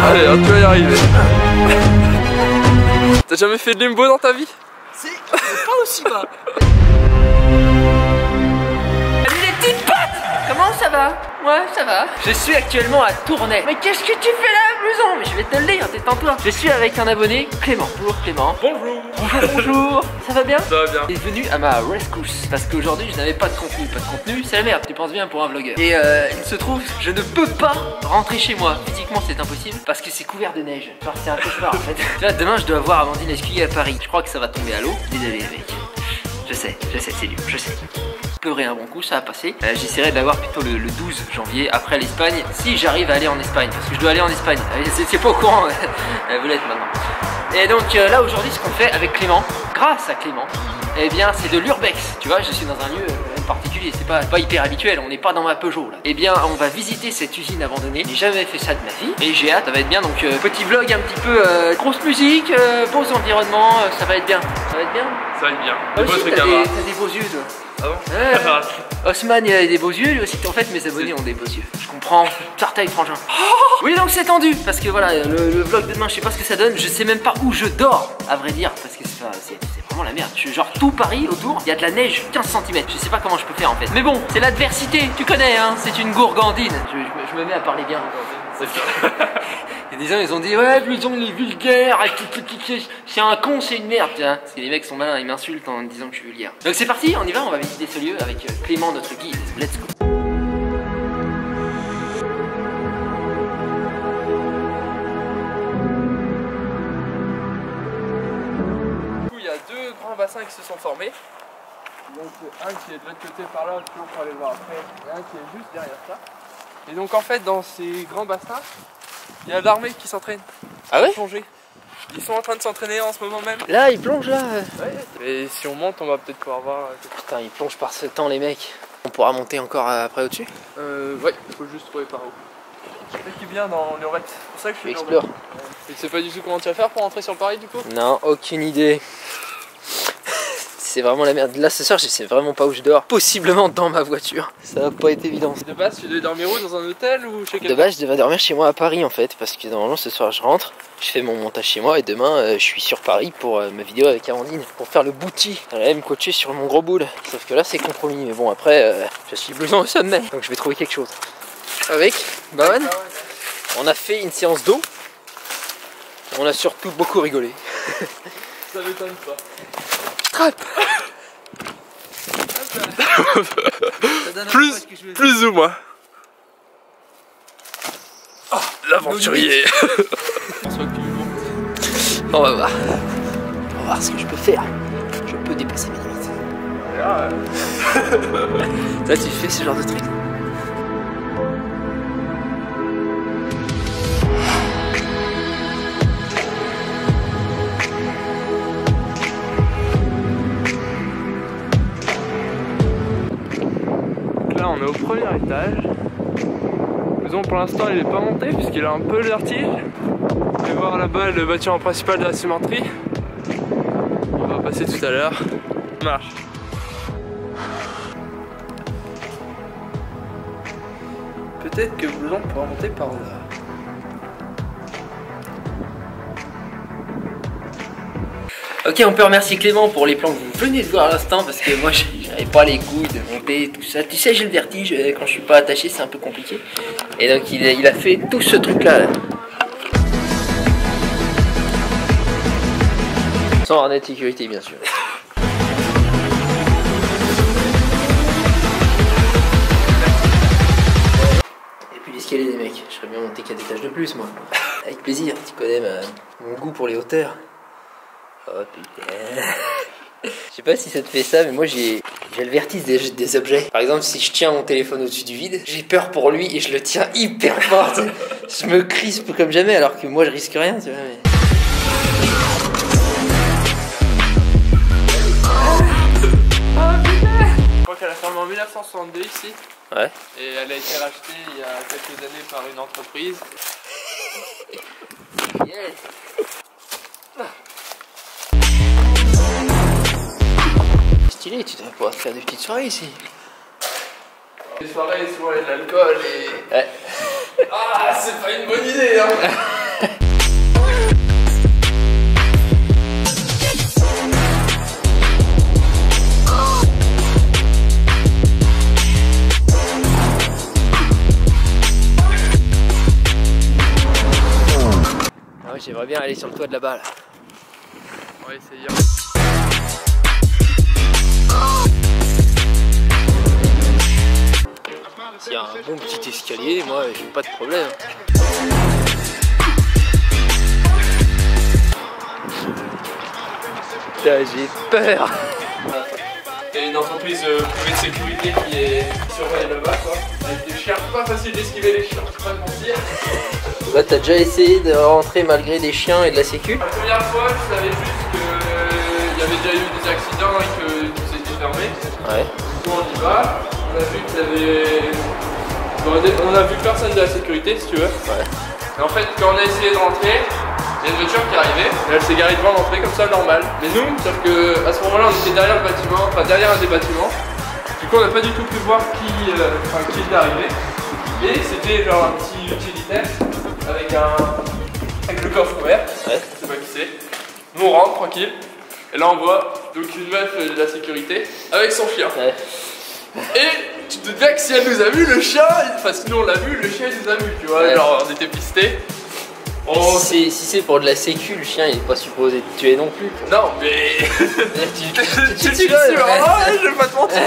Allez, hein, tu vas y arriver. T'as jamais fait de limbo dans ta vie? Si, mais pas aussi bas. Salut les petites pattes! Comment ça va? Ouais, ça va. Je suis actuellement à Tournai. Mais qu'est-ce que tu fais là, blouson? Mais je vais te le dire, détends-toi. Je suis avec un abonné, Clément. Bonjour Clément. Bonjour. Bonjour. Ça va bien? Ça va bien. Il est venu à ma rescousse parce qu'aujourd'hui je n'avais pas de contenu. Pas de contenu, c'est la merde, tu penses bien pour un vlogueur. Et il se trouve, je ne peux pas rentrer chez moi. Physiquement c'est impossible parce que c'est couvert de neige. Genre c'est un cauchemar en fait. Tu vois, demain je dois voir Amandine esquier à Paris. Je crois que ça va tomber à l'eau. Désolé les mecs. Je sais, c'est dur, je sais. Pleurer un bon coup, ça va passer. J'essaierai de l'avoir plutôt le 12 janvier après l'Espagne, si j'arrive à aller en Espagne, parce que je dois aller en Espagne. C'est pas au courant, vous l'êtes maintenant. Et donc là aujourd'hui, ce qu'on fait avec Clément, grâce à Clément, eh bien c'est de l'urbex. Tu vois, je suis dans un lieu particulier, c'est pas hyper habituel, on n'est pas dans ma Peugeot là. Eh bien on va visiter cette usine abandonnée. J'ai jamais fait ça de ma vie et j'ai hâte, ça va être bien. Donc petit vlog un petit peu grosse musique, beaux environnements, ça va être bien. Ça va être bien. Ça va être bien. T'as des beaux yeux toi. Ah bon? Osman il a des beaux yeux, lui aussi. En fait mes abonnés ont des beaux yeux. Je comprends. Sartaille frangin. Oui donc c'est tendu parce que voilà le vlog de demain je sais pas ce que ça donne. Je sais même pas où je dors à vrai dire parce que c'est vraiment la merde. Genre tout Paris autour, il y a de la neige 15 cm. Je sais pas comment je peux faire en fait. Mais bon c'est l'adversité, tu connais hein. C'est une gourgandine. Je me mets à parler bien. Et des gens ils ont dit ouais blouson il est vulgaire, c'est un con, c'est une merde tiens. Parce que les mecs sont malins, ils m'insultent en disant que je suis vulgaire. Donc c'est parti, on y va, on va visiter ce lieu avec Clément notre guide. Let's go. Du coup il y a deux grands bassins qui se sont formés. Donc un qui est de l'autre côté par là, toujours pour aller le voir après, et un qui est juste derrière ça. Et donc en fait dans ces grands bassins, il y a l'armée qui s'entraîne. Ah ouais? Plonger. Ils sont en train de s'entraîner en ce moment même. Là ils plongent là. Ouais. Et si on monte on va peut-être pouvoir voir. Putain ils plongent par ce temps les mecs. On pourra monter encore après au-dessus? Ouais, il faut juste trouver par où. Je fais qui bien dans l'Urbex, c'est pour ça que je suis Explore. Et tu sais pas du tout comment tu vas faire pour rentrer sur Paris du coup? Non, aucune idée. C'est vraiment la merde. Là ce soir je sais vraiment pas où je dors. Possiblement dans ma voiture. Ça va pas être évident. De base tu devais dormir où? Dans un hôtel ou chez quelqu'un? De base je devais dormir chez moi à Paris en fait. Parce que normalement ce soir je rentre, je fais mon montage chez moi et demain je suis sur Paris pour ma vidéo avec Amandine. Pour faire le booty. Elle allait me coacher sur mon gros boule. Sauf que là c'est compromis. Mais bon après je suis blouson au sommet. Donc je vais trouver quelque chose. Avec Bawan, on a fait une séance d'eau. On a surtout beaucoup rigolé. Ça m'étonne pas. Trap. Plus ou moins. Oh, l'aventurier. On va voir. On va voir ce que je peux faire. Je peux dépasser mes limites. Toi tu fais ce genre de truc? Là on est au premier étage. Disons pour l'instant il est pas monté puisqu'il a un peu le vertige. On va voir là-bas le bâtiment principal de la cimenterie. On va passer tout à l'heure. Marche. Peut-être que Blouson pourra monter par là. Ok, on peut remercier Clément pour les plans que vous venez de voir à l'instant parce que moi j'avais pas les couilles de monter tout ça. Tu sais, j'ai le vertige, quand je suis pas attaché c'est un peu compliqué. Et donc il a fait tout ce truc là. Sans harnais de sécurité bien sûr. Et puis l'escalier des mecs, je serais bien monté 4 étages de plus moi. Avec plaisir, tu connais mon goût pour les hauteurs. Oh putain. Je sais pas si ça te fait ça, mais moi j'ai le vertige des objets. Par exemple, si je tiens mon téléphone au-dessus du vide, j'ai peur pour lui et je le tiens hyper fort. Je me crispe comme jamais alors que moi je risque rien, tu vois. Mais... Je crois qu'elle a fermé en 1962 ici. Ouais. Et elle a été rachetée il y a quelques années par une entreprise. Yes. Stylé, tu devrais pouvoir te faire des petites soirées ici. Les soirées, souvent il y a de l'alcool et... Ouais. Ah, c'est pas une bonne idée hein. j'aimerais bien aller sur le toit de là-bas là. On va essayer. S'il y a un bon petit escalier, moi j'ai pas de problème. Putain, j'ai peur. Il y a une entreprise privée de sécurité qui surveille là-bas, quoi. Avec des chiens, pas facile d'esquiver les chiens, je peux pas te mentir. Là, t'as déjà essayé de rentrer malgré des chiens et de la sécu? La première fois, je savais juste qu'il y avait déjà eu des accidents et que tout s'était fermé. Ouais. Du coup, on y va. On a vu qu'il y avait. On a vu personne de la sécurité, si tu veux. Ouais. Et en fait, quand on a essayé de rentrer, il y a une voiture qui est arrivée et elle s'est garée devant l'entrée comme ça, normal. Mais nous, sauf qu'à ce moment-là, on était derrière le bâtiment, enfin derrière un des bâtiments. Du coup, on n'a pas du tout pu voir qui est arrivé. Et c'était genre un petit utilitaire avec le coffre ouvert. Ouais. Je sais pas qui c'est. Nous, on rentre tranquille. Et là, on voit donc une meuf de la sécurité avec son chien. Ouais. Et tu te doutes bien que si elle nous a vu, le chien, enfin si nous on l'a vu, le chien il nous a vu, tu vois, ouais. Genre on était pistés. Si c'est pour de la sécu, le chien il est pas supposé te tuer non plus. Quoi. Non mais... tu es sûr, ouais, je vais pas te mentir.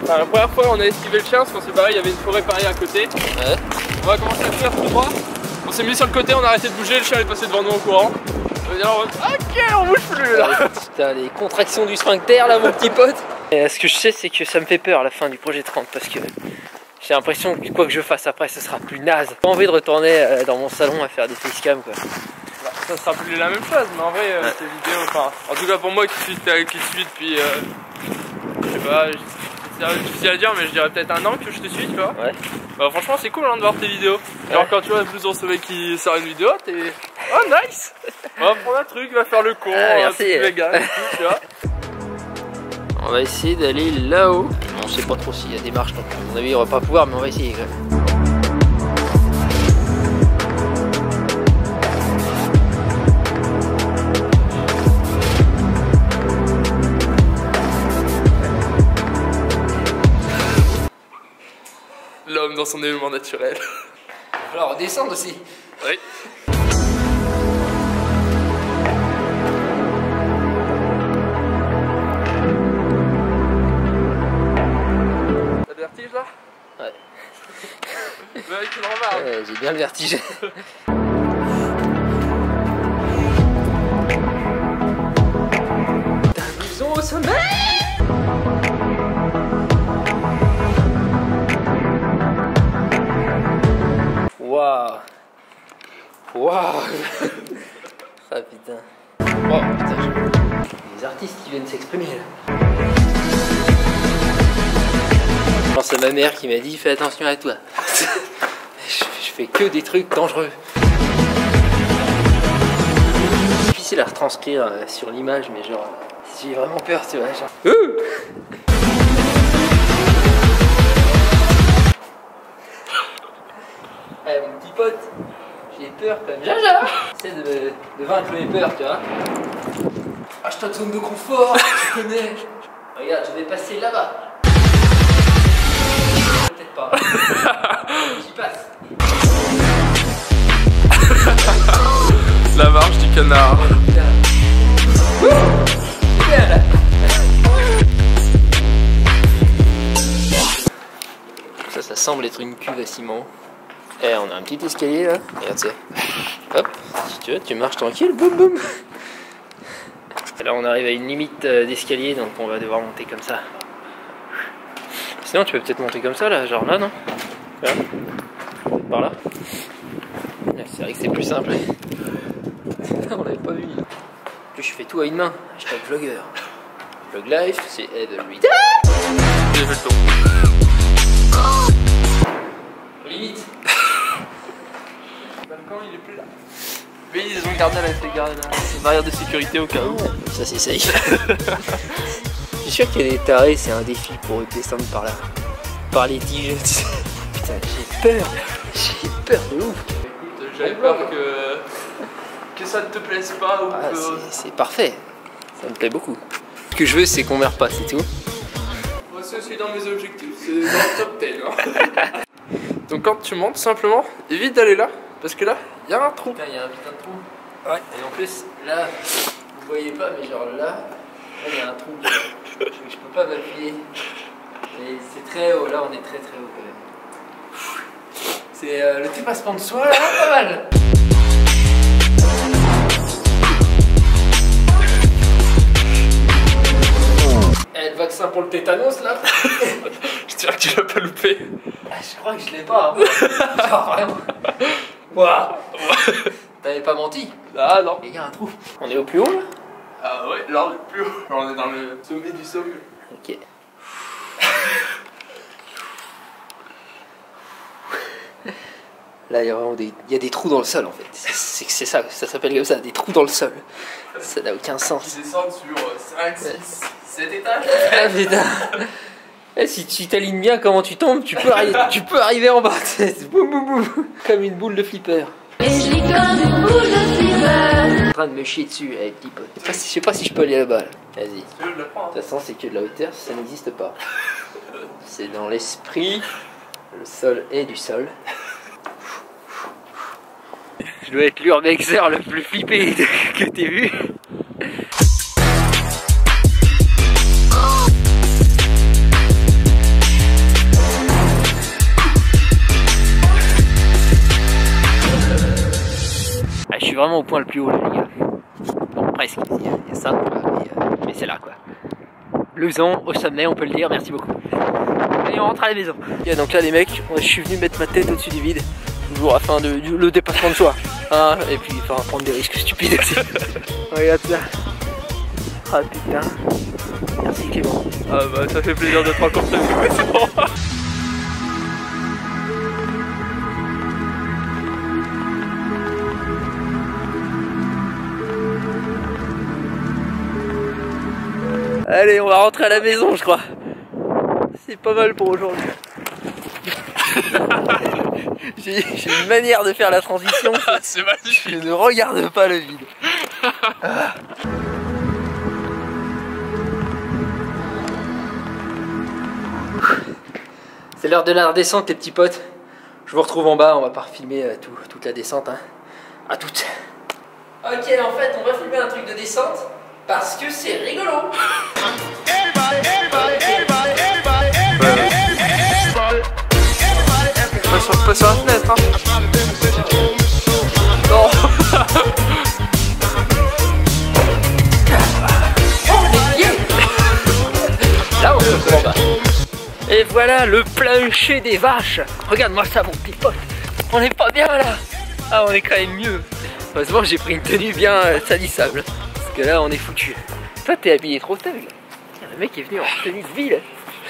Enfin, la première fois on a esquivé le chien parce qu'on s'est barré, il y avait une forêt pareille à côté. Ouais. On va commencer à faire tout droit. On s'est mis sur le côté, on a arrêté de bouger, le chien est passé devant nous en courant. Ok, on bouge plus là. Putain, les contractions du sphincter là, mon petit pote. Et ce que je sais, c'est que ça me fait peur à la fin du projet 30 parce que j'ai l'impression que quoi que je fasse après, ça sera plus naze. J'ai pas envie de retourner dans mon salon à faire des facecam quoi. Bah, ça sera plus la même chose, mais en vrai, ouais. ces vidéos, enfin, en tout cas pour moi qui suis depuis, je sais pas, c'est difficile à dire, mais je dirais peut-être un an que je te suis, tu vois. Ouais. Bah, franchement, c'est cool hein, de voir tes vidéos. Genre, quand tu vois plus on savait qui sort une vidéo, t'es. Oh, nice! On va prendre un truc, va faire le con, merci. Vegan et tout, tu vois. On va essayer d'aller là-haut. On sait pas trop s'il y a des marches, donc à mon avis, on va pas pouvoir, mais on va essayer quand même. L'homme dans son élément naturel. Alors, descendre aussi. Oui. T'as le vertige là? Ouais. Mais avec une remarque. Ouais, j'ai bien le vertige. Ils sont au sommet. Waouh. Waouh. Ah putain. Oh putain. Les artistes qui viennent s'exprimer là. Je pense à ma mère qui m'a dit fais attention à toi. je fais que des trucs dangereux. C'est difficile à retranscrire sur l'image, mais genre j'ai vraiment peur, tu vois. Genre... Eh mon petit pote, j'ai peur comme Jaja. J'essaie de vaincre mes peurs, tu vois. Achetez ta zone de confort, tu connais. Regarde, je vais passer là-bas. Peut-être pas. J'y passe. La marche du canard. Ça semble être une cuve à ciment. Eh, on a un petit escalier là. Regarde ça. Hop, si tu veux, tu marches tranquille, boum boum. Et là, on arrive à une limite d'escalier, donc on va devoir monter comme ça. Sinon, tu peux peut-être monter comme ça là, genre là, non? Là. Par là. C'est vrai que c'est plus simple. On l'avait pas vu. En plus, je fais tout à une main. Hashtag vlogueur. Vlog life, c'est Ed8. J'ai fait le tour. Limite. Le balcon il est plus là. Mais ils ont gardé la barrière de sécurité au cas où. Ça c'est safe. Je suis sûr qu'il y a des tarés, c'est un défi pour eux de descendre par là. Par les tiges. Putain, j'ai peur. J'ai peur de ouf. Écoute, j'avais peur que ça ne te plaise pas ou Ah, que... c'est parfait. Ça me plaît beaucoup. Ce que je veux, c'est qu'on meurt pas, c'est tout. Moi c'est aussi dans mes objectifs, c'est dans le top 10. Hein. Donc quand tu montes, simplement, évite d'aller là, parce que là, il y a un trou. Putain, il y a un putain de trou. Ouais. Et en plus, là, vous voyez pas, mais genre là, il y a un trou. Je peux pas m'appuyer. Et c'est très haut, là on est très haut quand même. C'est le dépassement de soi là, pas mal. Le vaccin pour le tétanos là. J'espère que tu l'as pas loupé. Ah, je crois que je l'ai pas. Hein. Genre vraiment. Waouh. T'avais pas menti. Ah non. Il y a un trou. On est au plus haut là. Ah ouais, là on est plus haut. Genre, on est dans le sommet du sommet. Ok. Là il y a vraiment des trous dans le sol en fait. C'est ça, ça s'appelle comme ça, des trous dans le sol. Ça n'a aucun sens. Ils descendent sur 5, 6, 7 étages. Ah putain. Eh, si tu t'alignes bien comment tu tombes, tu peux arriver en bas. Boum boum boum. Comme une boule de flipper. Et je lis comme une boule de flipper. En train de me chier dessus avec petit pote. Je sais pas si je peux aller là-bas. Là. Vas-y. Je le prends. De toute façon c'est que de la hauteur, ça n'existe pas. C'est dans l'esprit. Le sol est du sol. Je dois être l'urbexer le plus flippé que t'aies vu. Ah, je suis vraiment au point le plus haut là les gars. Bon presque, il y a ça, mais c'est là quoi. Lausanne au sommet, on peut le dire, merci beaucoup. Allez on rentre à la maison. Yeah, donc là les mecs, je suis venu mettre ma tête au-dessus du vide. Toujours afin le dépassement de soi. Hein, et puis enfin, prendre des risques stupides aussi. Regarde ça. Ah putain. Merci Clément. Ah bah ça fait plaisir d'être encore seul. C'est bon. Allez on va rentrer à la maison je crois. C'est pas mal pour aujourd'hui. J'ai une manière de faire la transition. C'est magnifique. Je ne regarde pas le vide. Ah. C'est l'heure de la redescente les petits potes. Je vous retrouve en bas, on va pas refilmer toute la descente. Hein. À toutes. Ok, en fait on va filmer un truc de descente parce que c'est rigolo. Pas sur la fenêtre, hein. Non. Là on se trouve en bas. Et voilà le plancher des vaches. Regarde-moi ça mon petit pote. On est pas bien là. Ah on est quand même mieux. Heureusement j'ai pris une tenue bien salissable. Parce que là on est foutu. Toi t'es habillé trop stable. Le mec est venu en tenue de ville.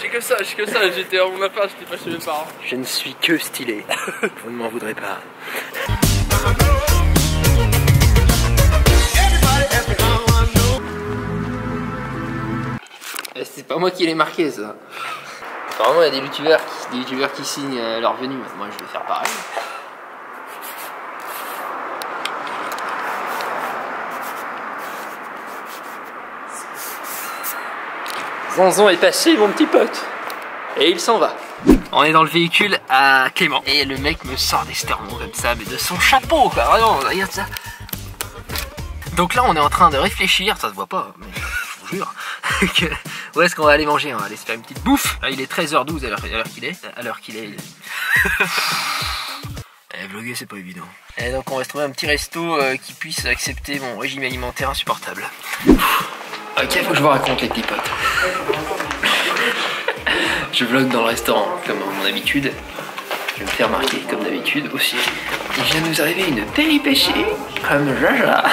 J'ai que ça, j'étais à mon appart, j'étais pas chez mes parents. Je ne suis que stylé. Vous ne m'en voudrez pas. C'est pas moi qui l'ai marqué ça. Apparemment il y a des youtubeurs qui signent leur venue. Moi je vais faire pareil. Zanzon est passé mon petit pote. Et il s'en va. On est dans le véhicule à Clément. Et le mec me sort des sternons comme ça, mais de son chapeau quoi, vraiment, regarde ça. Donc là on est en train de réfléchir, ça se voit pas, mais je vous jure, où est-ce qu'on va aller manger, on va aller se faire une petite bouffe. Là, il est 13h12 à l'heure qu'il est. Vlogger c'est pas évident. Et donc on va se trouver un petit resto qui puisse accepter mon régime alimentaire insupportable. Ok, faut que je vous raconte les petits potes. Je vlog dans le restaurant comme à mon habitude. Je vais me faire remarquer comme d'habitude aussi. Il vient de nous arriver une péripétie comme Jaja.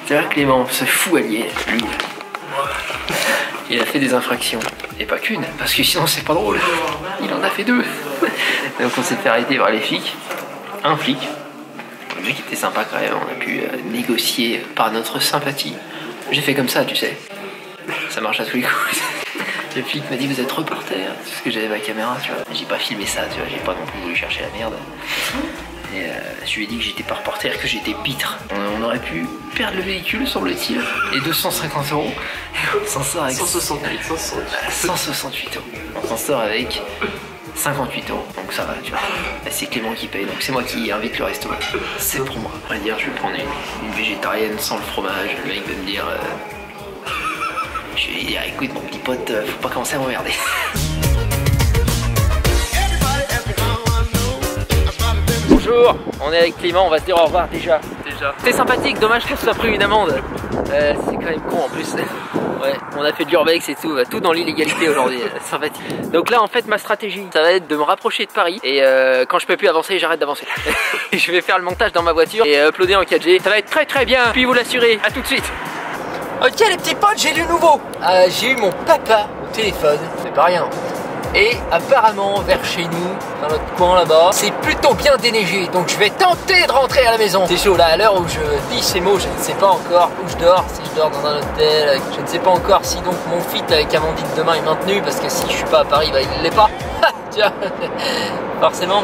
C'est vrai Clément, ce fou allié, lui. Il a fait des infractions. Et pas qu'une, parce que sinon c'est pas drôle. Il en a fait 2. Donc on s'est fait arrêter par les flics. Un flic. Le mec était sympa quand même, on a pu négocier par notre sympathie. J'ai fait comme ça, tu sais. Ça marche à tous les coups. Le flic m'a dit vous êtes reporter, parce que j'avais ma caméra, tu vois. J'ai pas filmé ça, tu vois, j'ai pas non plus voulu chercher la merde. Et je lui ai dit que j'étais pas reporter, que j'étais pitre. On aurait pu perdre le véhicule, semble-t-il. Et 250 €. On s'en sort avec 168 €. On s'en sort avec 58 €. Donc ça va, tu vois. C'est Clément qui paye, donc c'est moi qui invite le resto. C'est pour moi. On va dire, je vais prendre une végétarienne sans le fromage. Le mec va me dire... je vais lui dire, écoute mon petit pote, faut pas commencer à m'emmerder. Bonjour, on est avec Clément, on va se dire au revoir déjà. C'est sympathique, dommage qu'on se soit pris une amende. C'est quand même con en plus. Ouais, on a fait de l'urbex et tout dans l'illégalité aujourd'hui, sympathique. Donc là en fait ma stratégie, ça va être de me rapprocher de Paris. Et quand je peux plus avancer, j'arrête d'avancer. Je vais faire le montage dans ma voiture et uploader en 4G. Ça va être très bien, puis vous l'assurer, à tout de suite. Ok les petits potes, j'ai du nouveau. J'ai eu mon papa au téléphone, c'est pas rien. Et apparemment vers chez nous, dans notre coin là-bas, c'est plutôt bien déneigé. Donc je vais tenter de rentrer à la maison. C'est chaud là, à l'heure où je dis ces mots, je ne sais pas encore où je dors. Si je dors dans un hôtel, je ne sais pas encore si donc mon fit avec Amandine demain est maintenu. Parce que si je suis pas à Paris, bah il l'est pas. Tiens, forcément.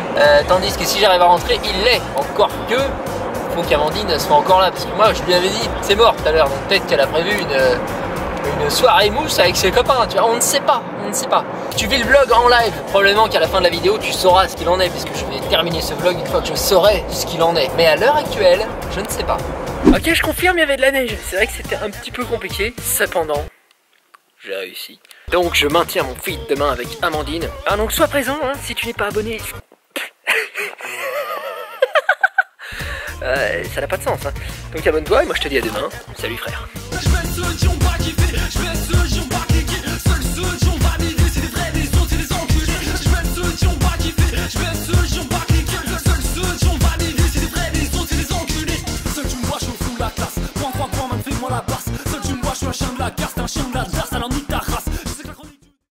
Tandis que si j'arrive à rentrer, il l'est. Encore que, faut qu'Amandine soit encore là. Parce que moi je lui avais dit, c'est mort tout à l'heure. Donc peut-être qu'elle a prévu une soirée mousse avec ses copains, tu vois, on ne sait pas. Si tu vis le vlog en live, probablement qu'à la fin de la vidéo tu sauras ce qu'il en est, puisque je vais terminer ce vlog une fois que je saurai ce qu'il en est. Mais à l'heure actuelle, je ne sais pas. Ok, je confirme, il y avait de la neige. C'est vrai que c'était un petit peu compliqué, cependant, j'ai réussi. Donc je maintiens mon feed demain avec Amandine. Ah donc sois présent, hein, si tu n'es pas abonné. Ça n'a pas de sens, hein. Donc abonne-toi et moi je te dis à demain. Salut frère. Un chien de la garce, un chien de la garce, alors nique